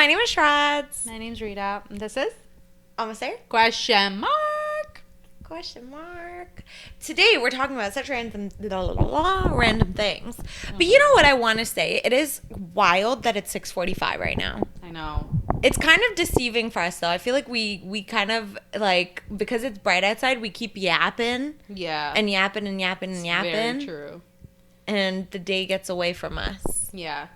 my name is Shreds. My name's Rita. And this is Almost there? Question Mark. Question mark. Today we're talking about such random things. But you know what I want to say? It is wild that it's 6:45 right now. I know. It's kind of deceiving for us though. I feel like we kind of like, because it's bright outside, we keep yapping. Yeah. And yapping and yapping and yapping. Very true. And the day gets away from us. Yeah.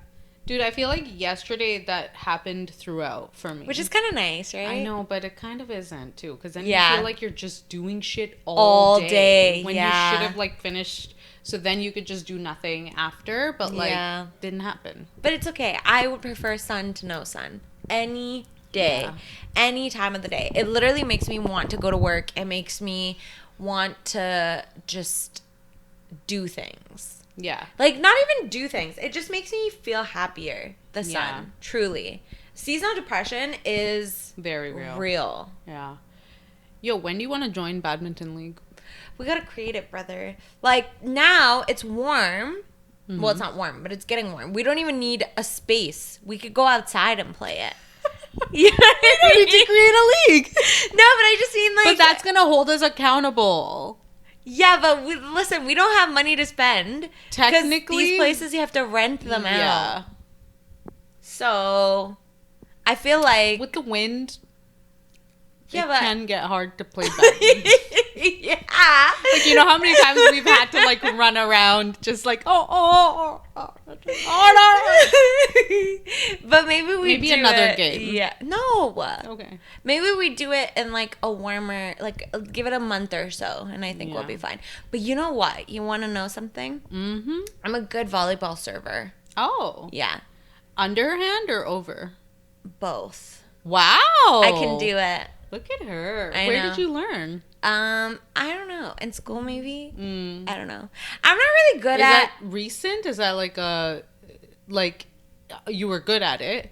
Dude, I feel like yesterday that happened throughout for me. Which is kind of nice, right? I know, but it kind of isn't too. Because then Yeah. you feel like you're just doing shit all day. When yeah. you should have like finished. So then you could just do nothing after. But like, Yeah. didn't happen. But it's okay. I would prefer sun to no sun. Any day. Yeah. Any time of the day. It literally makes me want to go to work. It makes me want to just do things. Yeah. Like, not even do things. It just makes me feel happier. The sun. Yeah. Truly. Seasonal depression is Very real. real. Yeah. Yo, when do you want to join badminton league? We gotta create it, brother. Like, now it's warm. Mm-hmm. Well, it's not warm, but it's getting warm. We don't even need a space. We could go outside and play it. You know what I mean? to create a league. No, but I just mean, like... But that's going to hold us accountable. Yeah, but listen, we don't have money to spend. Technically... these places, you have to rent them Yeah. out. So, I feel like... With the wind, Yeah, it but... can get hard to play badminton. Yeah. Like, you know how many times we've had to, like, run around just like, oh, no. But maybe we Maybe do another it, game. Yeah. No. Okay. Maybe we do it in, like, a warmer... Like, give it a month or so, and I think we'll Yeah. be fine. But you know what? You want to know something? Mm-hmm. I'm a good volleyball server. Oh. Yeah. Underhand or over? Both. Wow. I can do it. Look at her. I Where know. did you learn? I don't know. In school, maybe? Mm. I don't know. I'm not really good Is at... that recent? Is that like a... Like, you were good at it?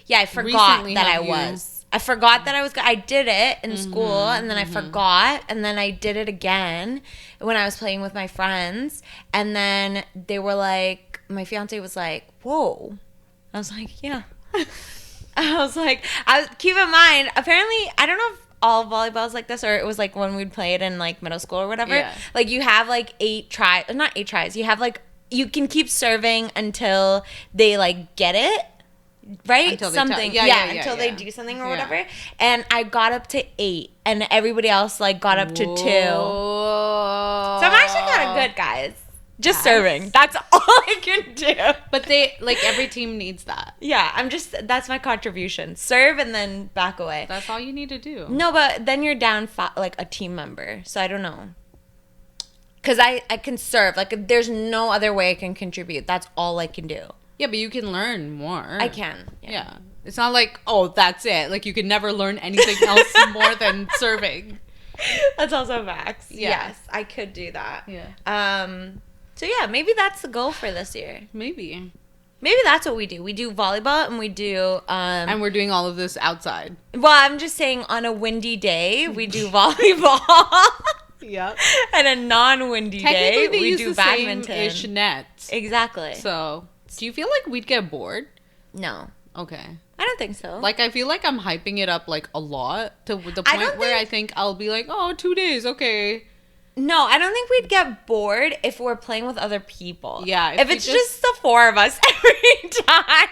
Yeah, I forgot Recently, that I have you- was. I forgot that I was good. I did it in school, and then I forgot, and then I did it again when I was playing with my friends, and then they were like... My fiance was like, whoa. I was like, yeah. I was like... keep in mind, apparently, I don't know if all volleyball is like this, or it was like when we'd play it in like middle school or whatever. Yeah. Like, you have like 8 tries, not 8 tries. You have like, you can keep serving until they like get it, right? Until they something, yeah, until they do something or Yeah. whatever. And I got up to 8, and everybody else like got up to 2. So I'm actually kind of good, guys. Just Yes. serving. That's all I can do. But they, like, every team needs that. Yeah, that's my contribution. Serve and then back away. That's all you need to do. No, but then you're down like a team member. So I don't know. Because I can serve. Like, there's no other way I can contribute. That's all I can do. Yeah, but you can learn more. I can. Yeah. It's not like, oh, that's it. Like, you can never learn anything else more than serving. That's also facts. Yeah. Yes, I could do that. Yeah. So yeah, maybe that's the goal for this year. Maybe. Maybe that's what we do. We do volleyball and we do... And we're doing all of this outside. well, I'm just saying on a windy day, we do volleyball. Yep. And a non-windy Technically, day, they we use do the badminton. same-ish nets. Exactly. So, do you feel like we'd get bored? No, Okay. I don't think so. Like, I feel like I'm hyping it up, like, a lot. To the I point don't where think- I think I'll be like, oh, 2 days, okay. No, I don't think we'd get bored if we're playing with other people. Yeah, If we it's just the 4 of us every time,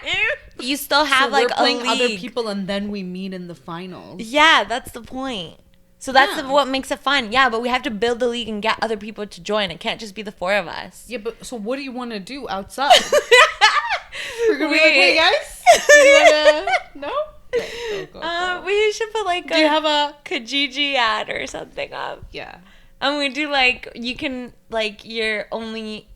you still have So like we're playing a other league. people and then we meet in the finals. Yeah, that's the point. So that's Yeah. what makes it fun. Yeah, but we have to build the league and get other people to join. It can't just be the 4 of us. Yeah, but so what do you want to do outside? We're gonna be like, We- hey guys, you wanna... No? Go. We should put like Do you have a... Kijiji ad or something up. Yeah. And we do like, you can, like, you're only,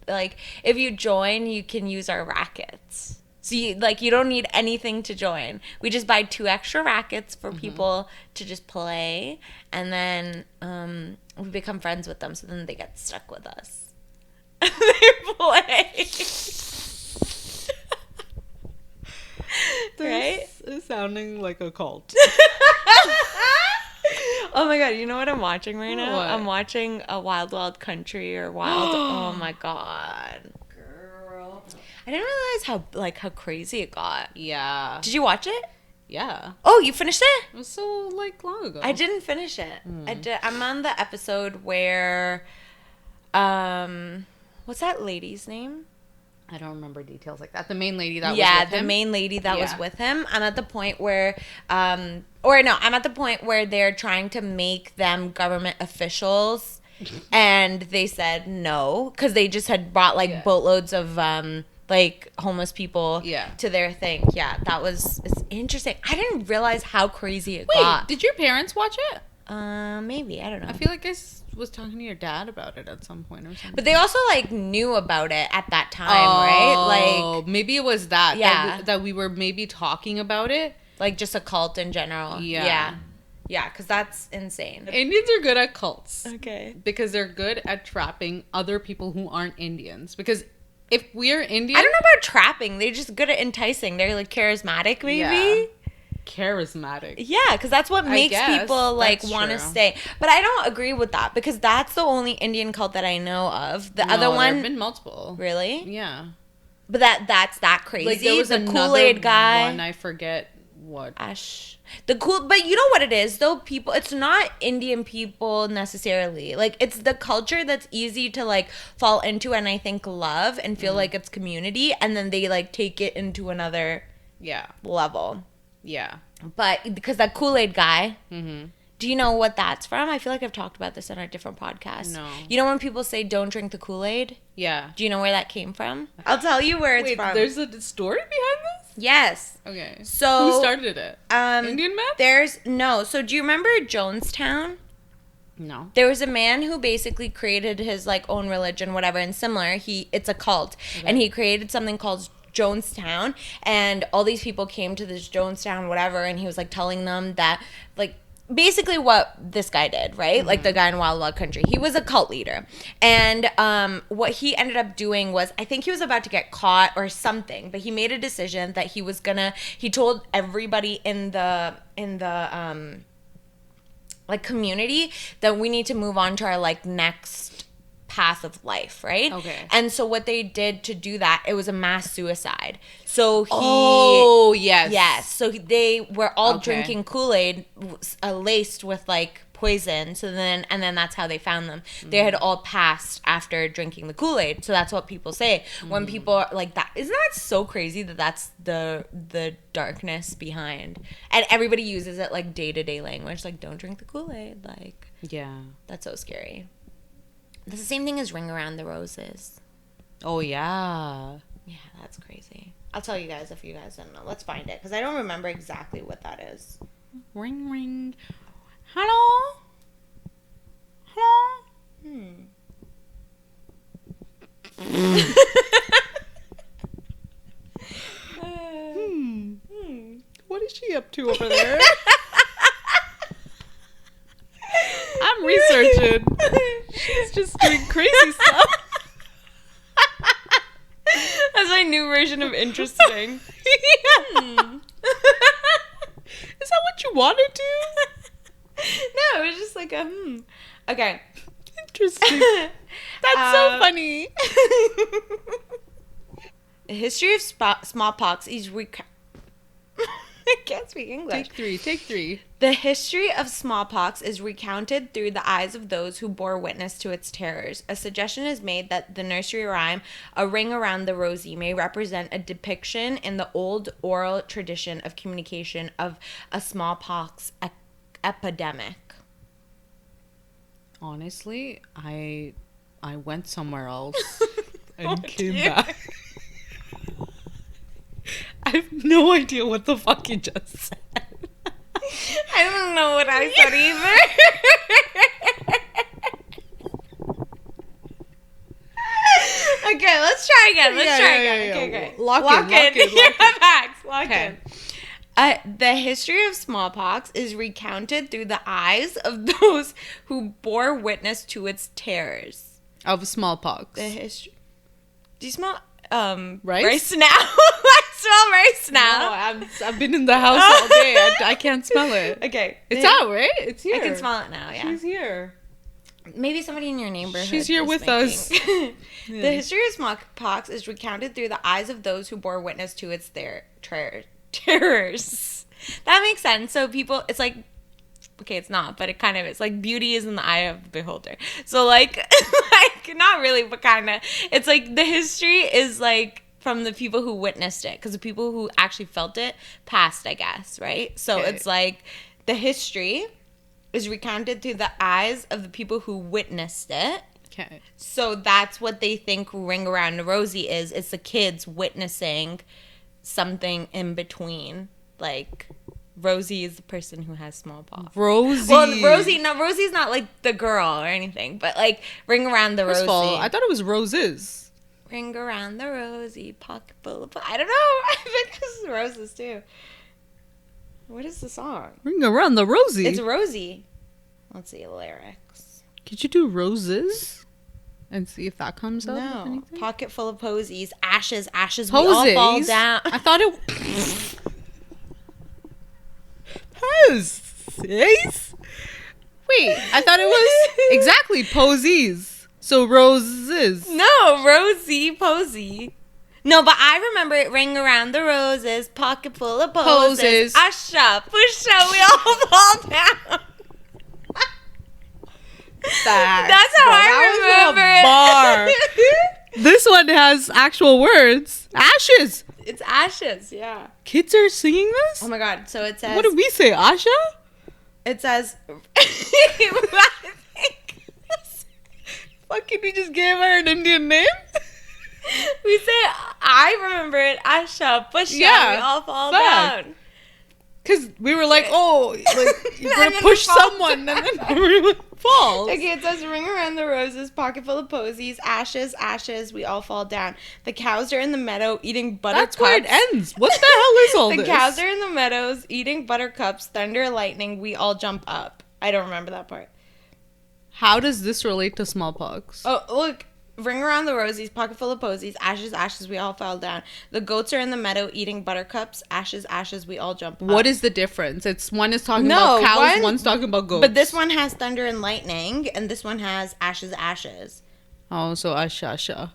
like, if you join, you can use our rackets. So, you don't need anything to join. We just buy 2 extra rackets for people to just play. And then we become friends with them. So then they get stuck with us. They play. Right? This is sounding like a cult. Oh my god, you know what I'm watching right now? What? I'm watching a Wild Wild Country or Wild... oh my god. Girl. I didn't realize how crazy it got. Yeah. Did you watch it? Yeah. Oh, you finished it? It was so, like, long ago. I didn't finish it. I'm on the episode where, what's that lady's name? I don't remember details like that. The main lady that was with him? The main lady that was with him. I'm at the point where, I'm at the point where they're trying to make them government officials, and they said no, because they just had brought, like, boatloads of, like, homeless people to their thing. Yeah, it's interesting. I didn't realize how crazy it got. Wait, did your parents watch it? Maybe. I don't know. I feel like I was talking to your dad about it at some point or something. But they also, like, knew about it at that time, right? Like, maybe it was that. Yeah. That we were maybe talking about it. Like, just a cult in general. Yeah. Yeah, because that's insane. Indians are good at cults. Okay. Because they're good at trapping other people who aren't Indians. Because if we're Indian... I don't know about trapping. They're just good at enticing. They're, like, charismatic, maybe? Yeah. Charismatic. Yeah, because that's what makes people, like, want to stay. But I don't agree with that, because that's the only Indian cult that I know of. The other one... there have been multiple. Really? Yeah. But that's that crazy. Like, there was the another Kool-Aid guy. one, I forget what. But you know what it is, though? People, it's not Indian people necessarily. Like, it's the culture that's easy to, like, fall into and I think love and feel like it's community, and then they, like, take it into another level. Yeah. But because that Kool-Aid guy, do you know what that's from? I feel like I've talked about this on a different podcast. No. You know when people say don't drink the Kool-Aid? Yeah. Do you know where that came from? I'll tell you where it's from. There's a story behind this? Yes. Okay. So who started it? Indian man? So do you remember Jonestown? No. There was a man who basically created his, like, own religion, whatever, and similar. It's a cult. Okay. And he created something called Jonestown, and all these people came to this Jonestown, whatever, and he was, like, telling them that, like, basically what this guy did, right? Like, the guy in Wild Wild Country. He was a cult leader. And what he ended up doing was, I think he was about to get caught or something, but he made a decision that he told everybody in the like, community that we need to move on to our, like, next path of life, right? Okay. And so what they did to do that, it was a mass suicide. So he... Oh, yes. Yes. So they were all drinking Kool-Aid laced with, like, poison. And then that's how they found them. They had all passed after drinking the Kool-Aid. So that's what people say. When people are like that. Isn't that so crazy that that's the darkness behind? And everybody uses it, like, day-to-day language. Like, don't drink the Kool-Aid. Like... Yeah. That's so scary. It's the same thing as Ring Around the Roses. Oh, yeah. Yeah, that's crazy. I'll tell you guys if you guys don't know. Let's find it, because I don't remember exactly what that is. Ring, ring. Hello? Hello? What is she up to over there? I'm researching. She's just doing crazy stuff. That's my new version of interesting. Is that what you wanted to? No, it was just like a Okay. Interesting. That's so funny. The history of smallpox is I can't speak English. Take three. The history of smallpox is recounted through the eyes of those who bore witness to its terrors. A suggestion is made that the nursery rhyme, A Ring Around the Rosie, may represent a depiction in the old oral tradition of communication of a smallpox epidemic. Honestly, I went somewhere else and came back. I have no idea what the fuck you just said. I don't know what I said either. Okay, let's try again. Okay. Lock in. Lock in. The history of smallpox is recounted through the eyes of those who bore witness to its terrors. Of smallpox. The history. Do you smell rice now? I smell rice now. No, I've been in the house all day. I can't smell it. Okay. It's out, right? It's here. I can smell it now, yeah. She's here. Maybe somebody in your neighborhood. She's here with us. The history of smallpox is recounted through the eyes of those who bore witness to its terrors. That makes sense. So people, it's like, okay, it's not, but it kind of is. Like, beauty is in the eye of the beholder. So, like, like not really, but kind of. It's like the history is, like, from the people who witnessed it. Because the people who actually felt it passed, I guess, right? So it's like the history is recounted through the eyes of the people who witnessed it. Okay. So that's what they think Ring Around the Rosie is. It's the kids witnessing something in between. Like, Rosie is the person who has smallpox. Rosie. Well, Rosie's not like the girl or anything, but like Ring Around the Rosie. First of all, I thought it was roses. Ring around the rosy, pocket full of... I don't know. I think this is roses too. What is the song? Ring around the rosy. It's Rosie. Let's see the lyrics. Could you do roses? And see if that comes up? No. Pocket full of posies, ashes, Posies? we all fall down. I thought it... Posies? Wait, I thought it was... Exactly, posies. So roses. No, Rosie, posy. No, but I remember it. Ring around the roses, pocket full of poses. Usha, pusha, we all fall down. That's how I remember it. Bar. This one has actual words. Ashes. It's ashes, yeah. Kids are singing this? Oh my god, so it says... What did we say, Asha? It says... Fucking, we just gave her an Indian name? We say, I remember it, Asha, pusha, we all fall down. Because we were like, oh, like, you're going to push someone, and then we were like, fall. Okay, it says, ring around the roses, pocket full of posies, ashes, ashes, we all fall down. The cows are in the meadow eating buttercups. That's where it ends. What the hell is all the this? The cows are in the meadows eating buttercups, thunder, lightning, we all jump up. I don't remember that part. How does this relate to smallpox? Oh, look. Ring around the rosies, pocket full of posies, ashes, ashes, we all fell down. The goats are in the meadow eating buttercups, ashes, ashes, we all jump up. What is the difference? It's one is talking about cows, one's talking about goats. But this one has thunder and lightning, and this one has ashes, ashes. Oh, so asha.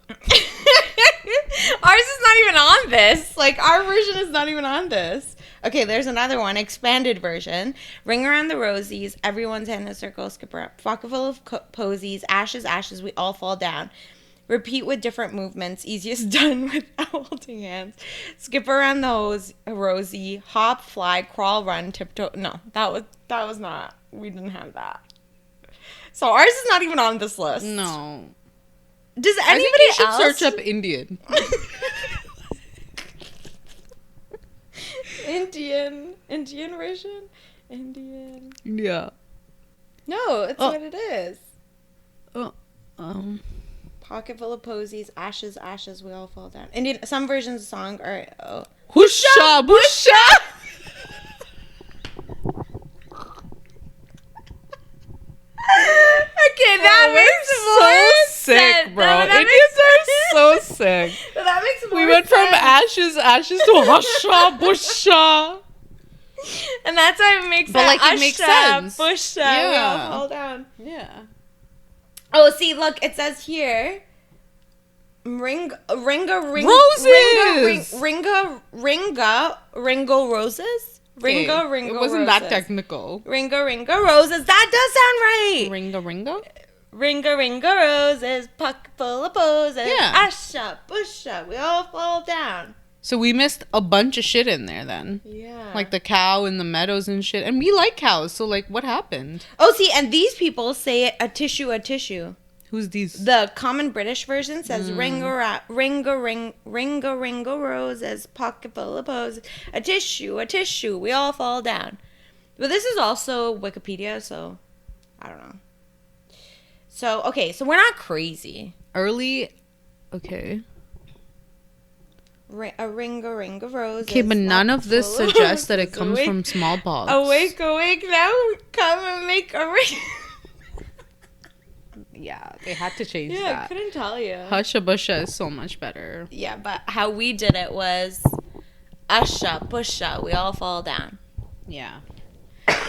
Ours is not even on this. Like, our version is not even on this. Okay, there's another one, expanded version. Ring around the rosies, everyone's in a circle, skip around. Pocket full of posies, ashes, ashes, we all fall down. Repeat with different movements, easiest done without holding hands. Skip around the rosy, hop, fly, crawl, run, tiptoe. No, that was not. We didn't have that. So ours is not even on this list. No. Does anybody else search up Indian? Indian version? Indian. Yeah. No, it's what it is. Pocket full of posies, ashes, ashes, we all fall down. Indian. Some versions of the song are Husha, busha. Okay, that makes more sick, sense. bro. That Indians are so sick. That makes more We went sense. from ashes to husha, busha. And that's why it makes But, like, it makes sense. Busha, Yeah. we all fall down. Yeah. Oh, see, look, it says here, ringo roses. Ringo roses. Ringo It wasn't roses. that technical. Ringo roses. That does sound right. Ringo. Ringo roses, pocket full of poses. Yeah. Asha, busha, we all fall down. So we missed a bunch of shit in there then. Yeah. Like the cow in the meadows and shit. And we like cows, so like what happened? Oh, see, and these people say it, a tissue. Who's these? The common British version says ringo roses, pocket full of poses. A tissue, we all fall down. But this is also Wikipedia, so I don't know. So, okay, so we're not crazy. Okay. A ringo roses. Okay, but none of this suggests that it comes awake, from smallpox. Awake now, come and make a ring. Yeah, they had to change Yeah, that. I couldn't tell you. Husha busha is so much better. Yeah, but how we did it was Usha, pusha, we all fall down. Yeah.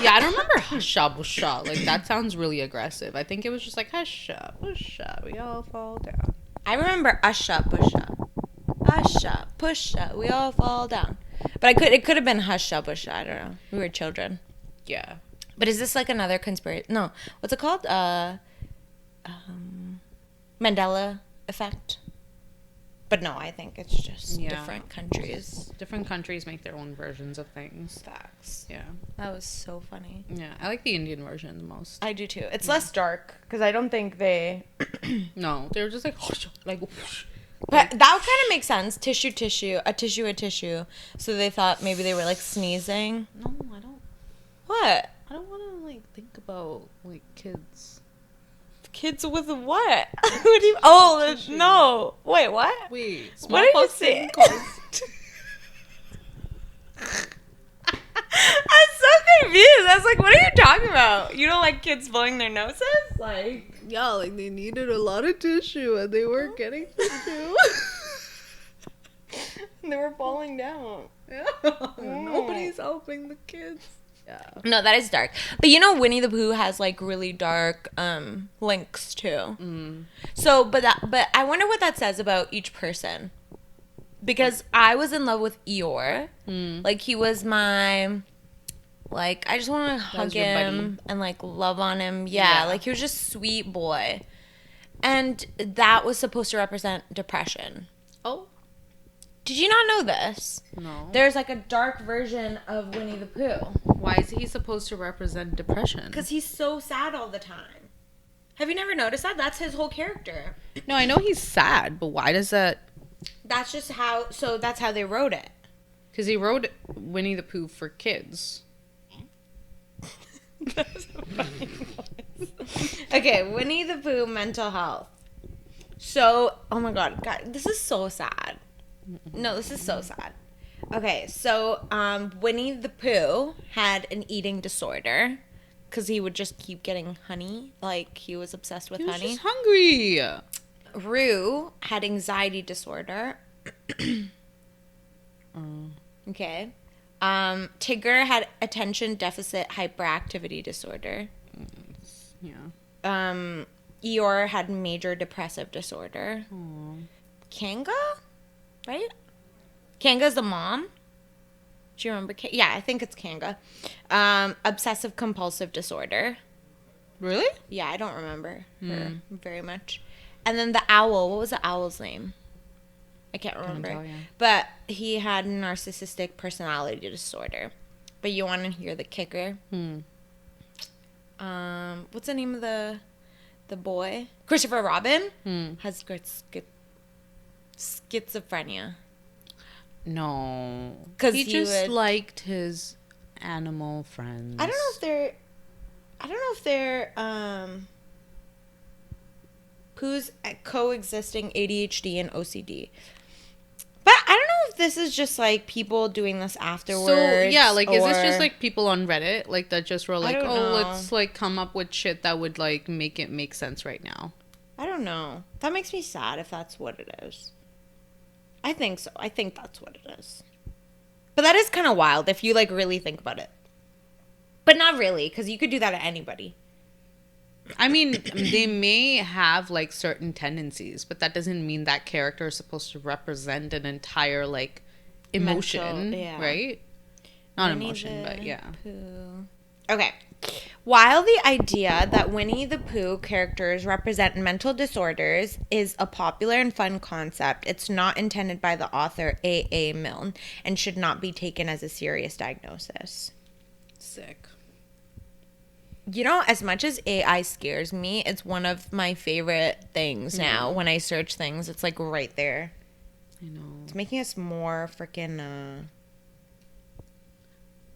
Yeah, I don't remember husha busha. Like, that sounds really aggressive. I think it was just like, husha busha, we all fall down. I remember usha pusha. Usha pusha, we all fall down. But it could have been husha busha. I don't know. We were children. Yeah. But is this like another conspiracy? No. What's it called? Mandela effect. But no, I think it's just different countries. Different countries make their own versions of things. Facts. Yeah. That was so funny. Yeah, I like the Indian version the most. I do too. It's less dark because I don't think they. No, they were just like, like. But that kind of makes sense. Tissue, a tissue. So they thought maybe they were like sneezing. No, I don't. What? I don't want to like think about like kids. Kids with what? What do you? Oh no! Wait, what? Wait, what are you saying? I'm so confused. I was like, what are you talking about? You don't like kids blowing their noses? Like, yeah, like they needed a lot of tissue and they weren't getting tissue. They were falling down. Yeah. Nobody's helping the kids. Yeah. No, that is dark. But you know, Winnie the Pooh has like really dark links too. Mm. So, but I wonder what that says about each person. Because I was in love with Eeyore. Mm. Like, he was my, like, I just want to hug him and, like, love on him. Yeah, like, he was just sweet boy. And that was supposed to represent depression. Oh. Did you not know this? No. There's, like, a dark version of Winnie the Pooh. Why is he supposed to represent depression? Because he's so sad all the time. Have you never noticed that? That's his whole character. No, I know he's sad, but why does that... That's just how, so that's how they wrote it. Because he wrote Winnie the Pooh for kids. That's a funny voice. Okay, Winnie the Pooh mental health. So, oh my God, this is so sad. No, this is so sad. Okay, so Winnie the Pooh had an eating disorder because he would just keep getting honey. Like, he was obsessed with honey. He was just hungry. Rue had anxiety disorder. Okay. Tigger had attention deficit hyperactivity disorder. Yeah. Eeyore had major depressive disorder. Aww. Kanga? Right? Kanga's the mom. Do you remember? Yeah, I think it's Kanga. Obsessive compulsive disorder. Really? Yeah, I don't remember her very much. And then the owl. What was the owl's name? I can't remember. Can't tell you. But he had narcissistic personality disorder. But you want to hear the kicker? What's the name of the boy? Christopher Robin has schizophrenia. No. Because he just liked his animal friends. I don't know if they're Pooh's coexisting ADHD and OCD. But I don't know if this is just like people doing this afterwards. So yeah, like is this just like people on Reddit like that just were like, let's like come up with shit that would like make it make sense right now? I don't know. That makes me sad if that's what it is. I think so. I think that's what it is. But that is kind of wild if you like really think about it. But not really, because you could do that to anybody. I mean, they may have like certain tendencies, but that doesn't mean that character is supposed to represent an entire like emotion, right? Not Winnie emotion, but yeah. Pooh. Okay. While the idea that Winnie the Pooh characters represent mental disorders is a popular and fun concept, it's not intended by the author A.A. Milne and should not be taken as a serious diagnosis. Sick. You know, as much as AI scares me, it's one of my favorite things now. When I search things, it's like right there. I know. It's making us more freaking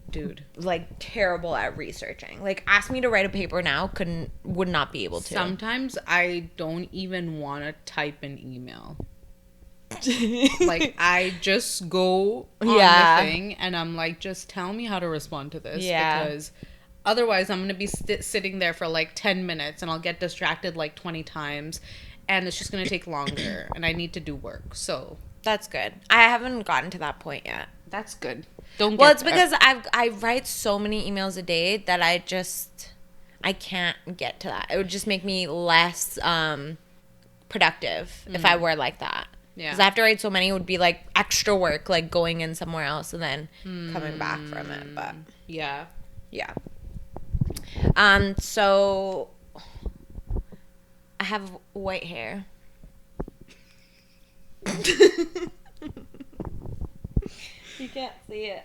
dude, like terrible at researching. Like, ask me to write a paper now, would not be able to. Sometimes I don't even want to type an email. Like, I just go on the thing and I'm like, just tell me how to respond to this, because otherwise I'm gonna be sitting there for like 10 minutes and I'll get distracted like 20 times and it's just gonna take longer and I need to do work. So that's good. I haven't gotten to that point yet. That's good. Don't. Well, it's because I write so many emails a day that I can't get to that. It would just make me less productive if I were like that. Yeah. Because I have to write so many, it would be like extra work, like going in somewhere else and then coming back from it. But yeah. So I have white hair. You can't see it.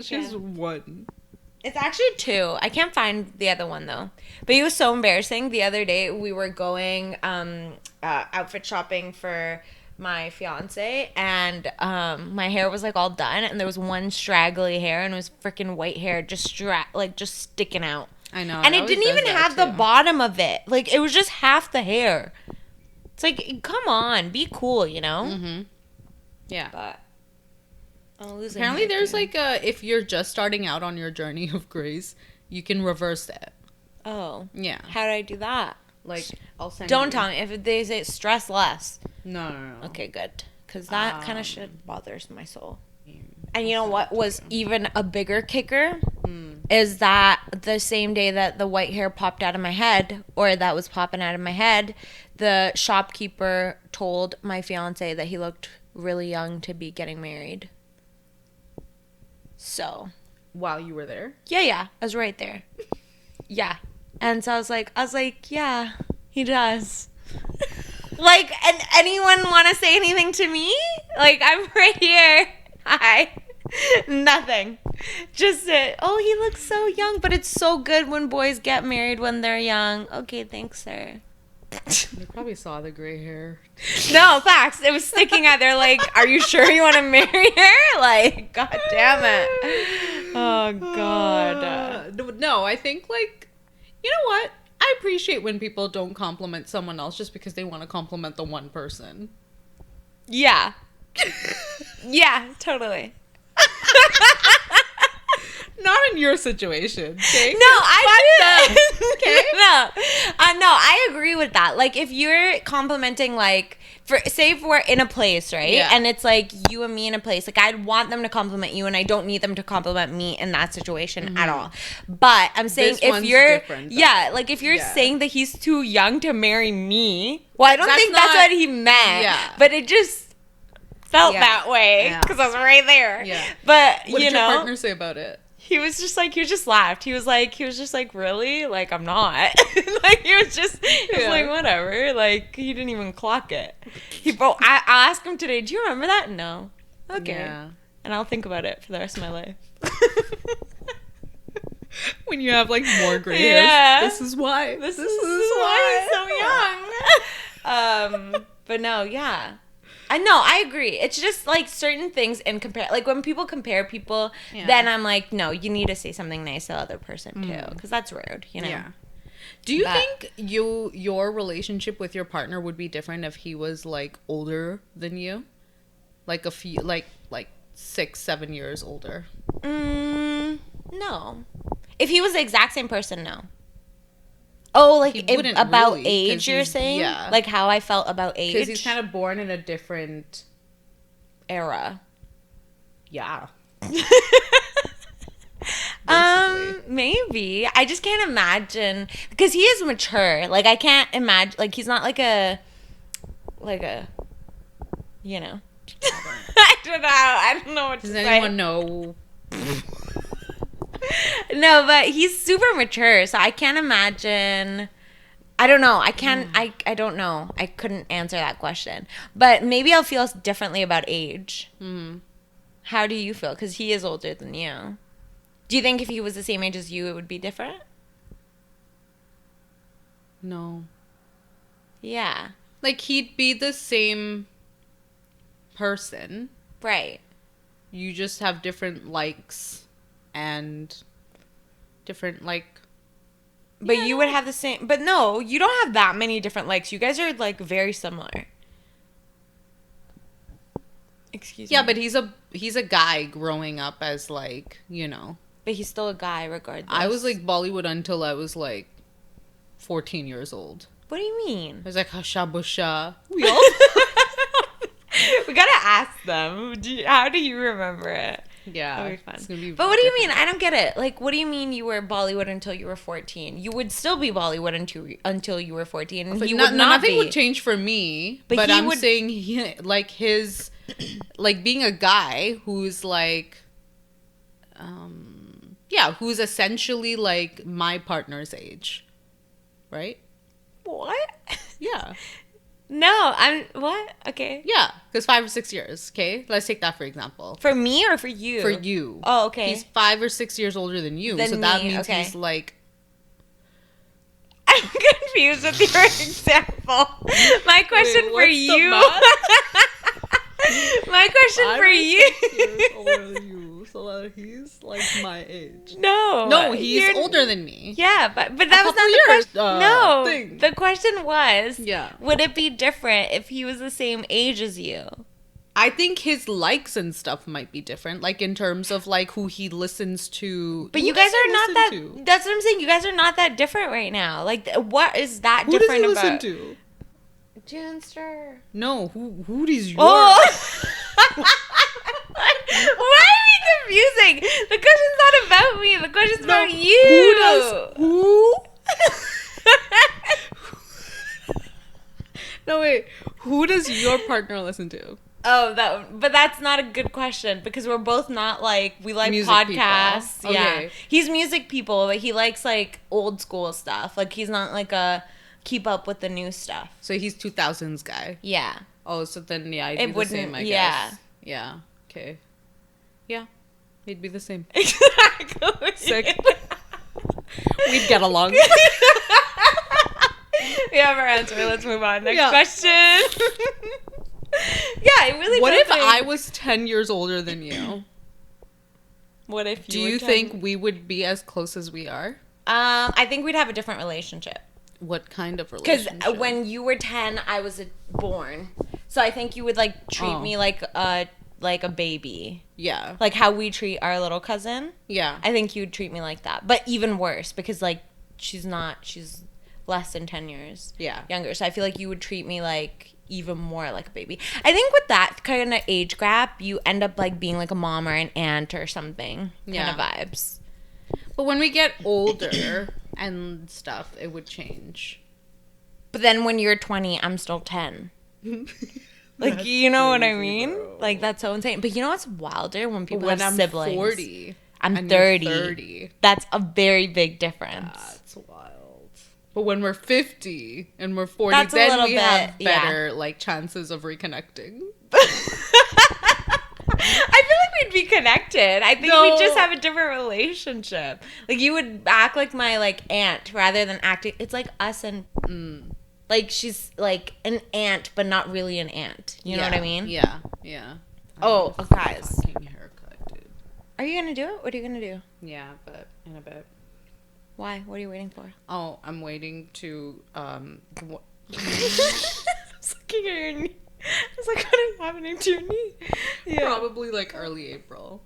She's one. It's actually 2. I can't find the other one though. But it was so embarrassing. The other day we were going outfit shopping for my fiance, and my hair was like all done, and there was one straggly hair, and it was freaking white hair just sticking out. I know. And it didn't even have the bottom of it. Like, it was just half the hair. It's like, come on, be cool, you know? Mm-hmm. Yeah. But apparently there's like if you're just starting out on your journey of grace, you can reverse it. Oh. Yeah. How do I do that? Like, I'll send Don't tell me. If they say stress less. No. Okay, good. Because that kind of shit bothers my soul. And you know what was even a bigger kicker? Is that the same day that the white hair popped out of my head, or that was popping out of my head, the shopkeeper told my fiance that he looked really young to be getting married. So. While you were there? Yeah. I was right there. Yeah. And so I was like, yeah, he does. Like, and anyone want to say anything to me? Like, I'm right here. Hi. Nothing. Just he looks so young, but it's so good when boys get married when they're young. Okay, thanks, sir. They probably saw the gray hair. No, facts. It was sticking out there like, are you sure you want to marry her? Like, god damn it. Oh, God. No, I think, like, you know what? I appreciate when people don't compliment someone else just because they want to compliment the one person. Yeah. Yeah, totally. Not in your situation, okay? No, I do. Okay? No, I agree with that. Like, if you're complimenting, like, say if we're in a place, right? Yeah. And it's like you and me in a place. Like, I'd want them to compliment you, and I don't need them to compliment me in that situation at all. But I'm saying if you're, like if you're saying that he's too young to marry me, well, I don't think that's what he meant. Yeah. But it just felt that way because I was right there. Yeah. But what did your partner say about it? He was just laughed. He was just like, really? Like, I'm not. Like, he was like, whatever. Like, he didn't even clock it. I'll ask him today, do you remember that? No. Okay. Yeah. And I'll think about it for the rest of my life. When you have, like, more gray hairs. This is why. This is why he's so young. But no, yeah. I know, I agree. It's just like certain things and like when people compare people, then I'm like, no, you need to say something nice to the other person too, because that's rude, you know. Yeah. Do you think your relationship with your partner would be different if he was like older than you, like a few, like 6-7 years older? No. If he was the exact same person, no. Oh, like about really, age, you're saying? Yeah. Like how I felt about age? Because he's kind of born in a different era. Yeah. Maybe. I just can't imagine. Because he is mature. Like, I can't imagine. Like, he's not like a, you know. I don't know what to say. Does anyone know? No, but he's super mature, so I can't imagine. I don't know. I don't know. I couldn't answer that question. But maybe I'll feel differently about age. How do you feel? Because he is older than you. Do you think if he was the same age as you, it would be different? No. Yeah. Like, he'd be the same person. Right. You just have different likes. And different, like... But you would have the same... But no, you don't have that many different likes. You guys are, like, very similar. Excuse me. Yeah, but he's a guy growing up as, like, you know... But he's still a guy regardless. I was, like, Bollywood until I was, like, 14 years old. What do you mean? I was like, Hasha Busha. We all... We gotta ask them. How do you remember it? Yeah. That'll be fun. It's gonna be but what do you mean? I don't get it. Like, what do you mean you were Bollywood until you were 14? You would still be Bollywood until you were 14. And he would not nothing be. would change for me. But I'm saying his, like being a guy who's like, who's essentially like my partner's age. Right? What? Yeah. No, what? Okay. Yeah, because 5 or 6 years. Okay, let's take that for example. For me or for you? For you. Oh, okay. He's 5 or 6 years older than you, so that means he's like. I'm confused with your example. My question for you. My question for you. 6 years older than you, so he's like my age. No, he's older than me. Yeah, but that was not the question. No, thing. The question was, yeah, would it be different if he was the same age as you? I think his likes and stuff might be different, like in terms of like who he listens to. But you guys are not that. That's what I'm saying. You guys are not that different right now. Like, what is that different about? Who does he listen to? Junster. No, who is your? Oh. Why are we confusing? The question's not about me. The question's about you. Who? No, wait. Who does your partner listen to? Oh, but that's not a good question because we're both not like, we like music podcasts. People. Yeah. Okay. He's music people, but he likes like old school stuff. Like he's not like a keep up with the new stuff. So he's 2000s guy. Yeah. Oh, so then it'd be the same, I guess. Yeah. Okay. Yeah. He'd be the same. Exactly. Sick. We'd get along. We have our answer. Let's move on. Next question. Yeah, it really. What if I was 10 years older than you? What if you? Do you think we would be as close as we are? I think we'd have a different relationship. What kind of relationship? Because when you were 10, I was born, so I think you would like treat me like a baby. Yeah. Like how we treat our little cousin. Yeah. I think you'd treat me like that, but even worse because like she's less than 10 years younger. So I feel like you would treat me like even more like a baby. I think with that kind of age gap, you end up like being like a mom or an aunt or something kind of vibes. But when we get older and stuff, it would change. But then when you're 20, I'm still 10. Like, you know what I mean? Bro. Like, that's so insane. But you know what's wilder? When people have siblings. When I'm 40. I'm 30. That's a very big difference. That's wild. But when we're 50 and we're 40, then we have better, like, chances of reconnecting. I feel like we'd be connected. I think we'd just have a different relationship. Like, you would act like my, like, aunt rather than acting. It's like us and... Like, she's, like, an aunt, but not really an aunt. You know what I mean? Yeah. Oh, guys. Fucking haircut, dude. Are you going to do it? What are you going to do? Yeah, but in a bit. Why? What are you waiting for? Oh, I'm waiting to, I was looking at your knee. I was like, what is happening to your knee? Yeah. Probably, like, early April.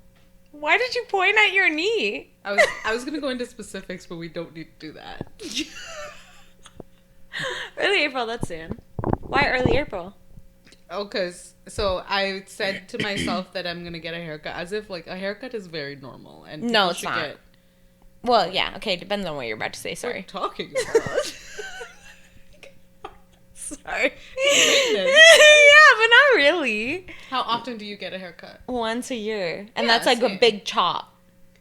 Why did you point at your knee? I was going to go into specifics, but we don't need to do that. Early April, that's soon. Why early April? Oh, so I said to myself that I'm going to get a haircut, as if, like, a haircut is very normal. And no, it's not. Well, yeah, okay, depends on what you're about to say, sorry. What are you talking about? Sorry. Yeah, but not really. How often do you get a haircut? Once a year. And that's like a big chop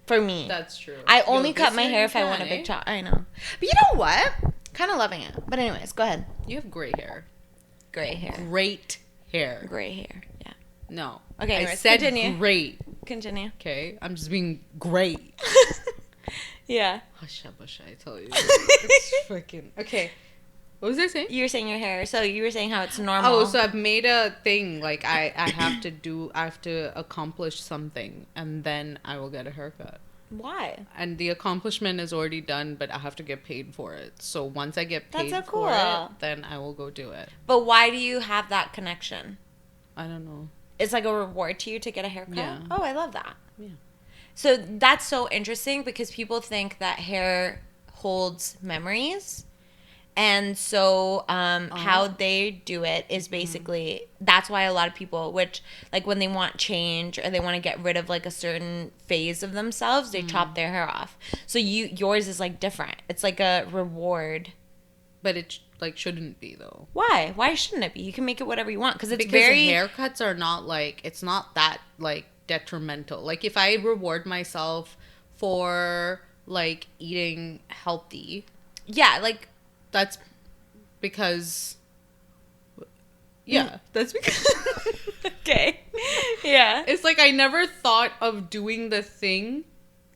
for me. That's true. I only cut my hair if I want a big chop. I know. But you know what? Kind of loving it. But anyways, go ahead. You have gray hair. Gray hair. Great hair. Gray hair. Yeah. No. Okay, anyways, I said continue. Great. Continue. Okay. I'm just being great. Yeah. Hush, I tell you. It's freaking... Okay. What was I saying? You were saying your hair. So you were saying how it's normal. Oh, so I've made a thing. Like, I have to accomplish something. And then I will get a haircut. Why? And the accomplishment is already done, but I have to get paid for it. So once I get paid cool. for it, then I will go do it. But why do you have that connection? I don't know. It's like a reward to you to get a haircut? Yeah. Oh, I love that. Yeah. So that's so interesting because people think that hair holds memories. And so how they do it is basically, that's why a lot of people, which like when they want change or they want to get rid of like a certain phase of themselves, they chop their hair off. So yours is like different. It's like a reward. But it like shouldn't be though. Why? Why shouldn't it be? You can make it whatever you want because haircuts are not like, it's not that like detrimental. Like if I reward myself for like eating healthy, yeah, like that's because that's because okay. Yeah. It's like I never thought of doing the thing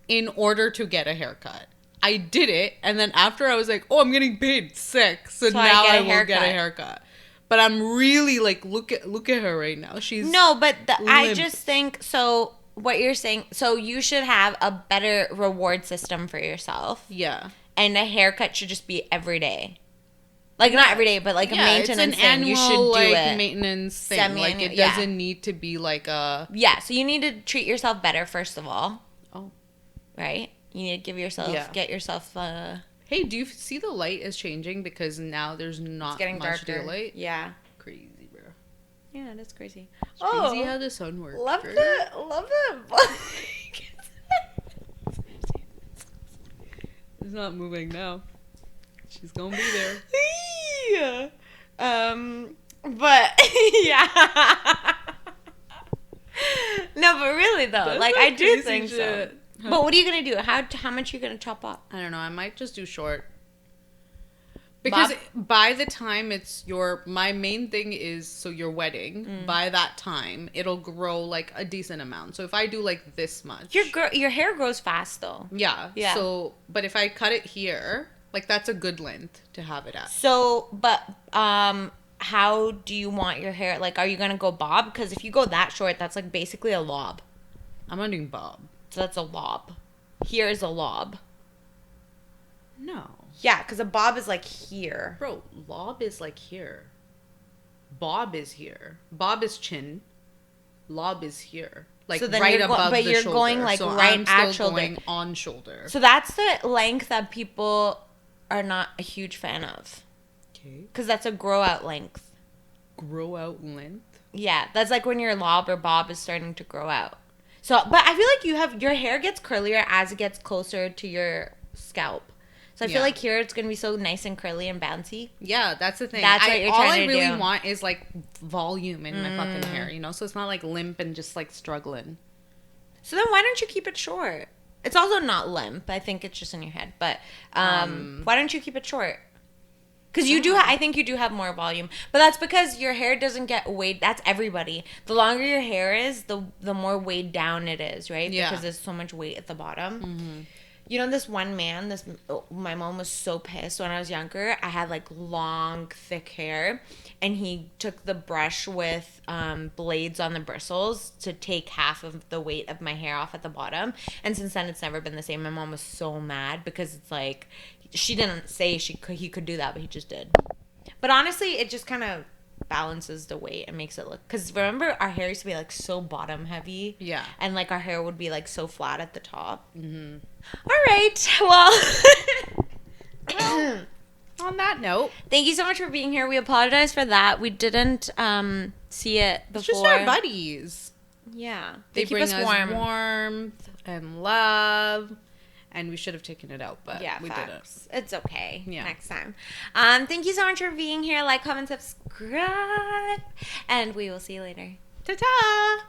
in order to get a haircut. I did it, and then after I was like, oh, I'm getting paid sick, so now I will get a haircut. But I'm really like, look at her right now. She's I just think so. What you're saying, so you should have a better reward system for yourself. Yeah, and a haircut should just be every day. Like not every day, but like a maintenance it's an annual, you should do like, it. Maintenance thing. Like it doesn't need to be like a so you need to treat yourself better first of all. Oh, right. You need to get yourself. Hey, do you see the light is changing because now there's not much daylight? Yeah. Crazy, bro. Yeah, it is crazy. It's crazy how the sun works. Love the. It's not moving now. She's gonna be there. Yeah. But yeah. No, but really though, That's like I do think shit. so. Huh? But what are you gonna do? How much are you gonna chop off? I don't know. I might just do short. Because by the time my main thing is, so your wedding, by that time, it'll grow like a decent amount. So if I do like this much. Your hair grows fast though. Yeah. So, but if I cut it here, like that's a good length to have it at. So, but, how do you want your hair? Like, are you gonna go bob? Because if you go that short, that's like basically a lob. I'm not doing bob. So that's a lob. Here is a lob. No. Yeah, because a bob is like here. Bro, lob is like here. Bob is here. Bob is chin. Lob is here. Like so right above the shoulder. But you're going like so right at shoulder. Going on shoulder. So that's the length that people are not a huge fan of. Okay. Because that's a grow out length. Grow out length? Yeah, that's like when your lob or bob is starting to grow out. So, but I feel like your hair gets curlier as it gets closer to your scalp. So I feel like here it's going to be so nice and curly and bouncy. Yeah, that's the thing. That's what you're trying to do. All I really want is like volume in my fucking hair, you know? So it's not like limp and just like struggling. So then why don't you keep it short? It's also not limp. I think it's just in your head. But why don't you keep it short? Because you do, I think you do have more volume. But that's because your hair doesn't get weighed. That's everybody. The longer your hair is, the more weighed down it is, right? Yeah. Because there's so much weight at the bottom. Mm-hmm. You know, this one man, my mom was so pissed when I was younger. I had like long, thick hair. And he took the brush with blades on the bristles to take half of the weight of my hair off at the bottom. And since then, it's never been the same. My mom was so mad because it's like, she didn't say he could do that, but he just did. But honestly, it just kind of balances the weight and makes it look, because remember our hair used to be like so bottom heavy, and like our hair would be like so flat at the top. All right, well, on that note, thank you so much for being here. We apologize for that. We didn't see it before. It's just our buddies. Yeah, they keep bring us warmth and love. And we should have taken it out, but we didn't. It's okay. Next time. Thank you so much for being here. Like, comment, subscribe. And we will see you later. Ta-ta!